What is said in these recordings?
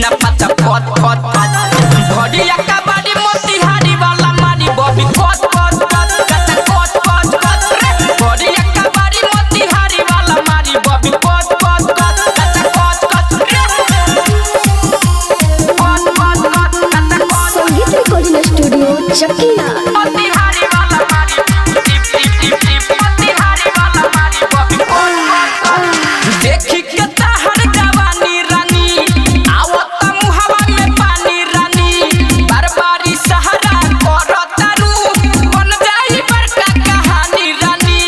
सीना पचा फट फट फट भड़िया कबाड़ी मोतिहारी वाला मारी बॉबी फट फट फट फट फट फट भड़िया कबाड़ी मोतिहारी वाला मारी बॉबी फट फट फट फट फट संगीत रिकॉर्डिंग स्टूडियो चकिया मोतिहारी वाला मारी मोतिहारी वाला मारी बॉबी फट फट देखी के ताहर जवानी रानी आवत मुहावा में पानी रानी बरबारी सहारा करतारू बन जाई बड़का कहानी रानी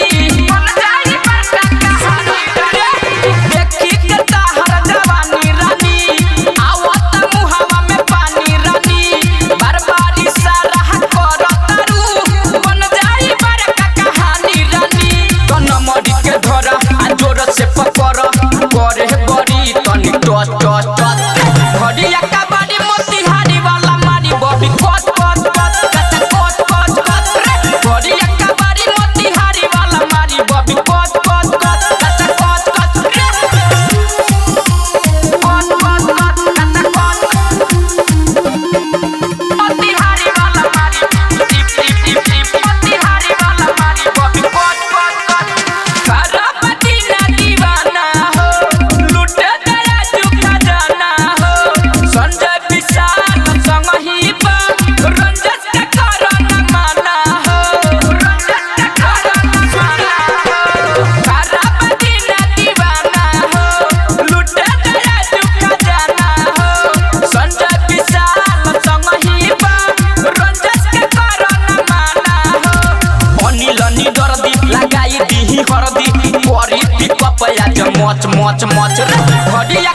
बन जाई बड़का कहानी रानी देखी के ताहर जवानी रानी आवत मुहावा में पानी रानी बरबारी सहारा करतारू बन जाई बड़का कहानी रानी तो नमरी के धरा जोर से पकड़ करे बड़ी तनी टच टच टच भड़िया कबाड़ी मोतिहारी वाला मारी बॉबी फट फट फट फट फट फट भड़िया कबाड़ी मोतिहारी वाला मारी बॉबी फट फट फट फट फट मोतिहारी वाला मारी मोतिहारी वाला मारी बॉबी फट फट फट खराब दीना दीवाना हो लुटे दया चुका जाना हो संजय विशाल संग ही बा रंजस के कारण माना हो रंजस के कारण माना हो खराब दीना दीवाना हो लुटे दया चुका जाना हो संजय विशाल संग ही बा रंजस के कारण माना हो अनिल नी दर्दी लगाई दी हरदी करी पिकअप आज मच मच मच भड़िया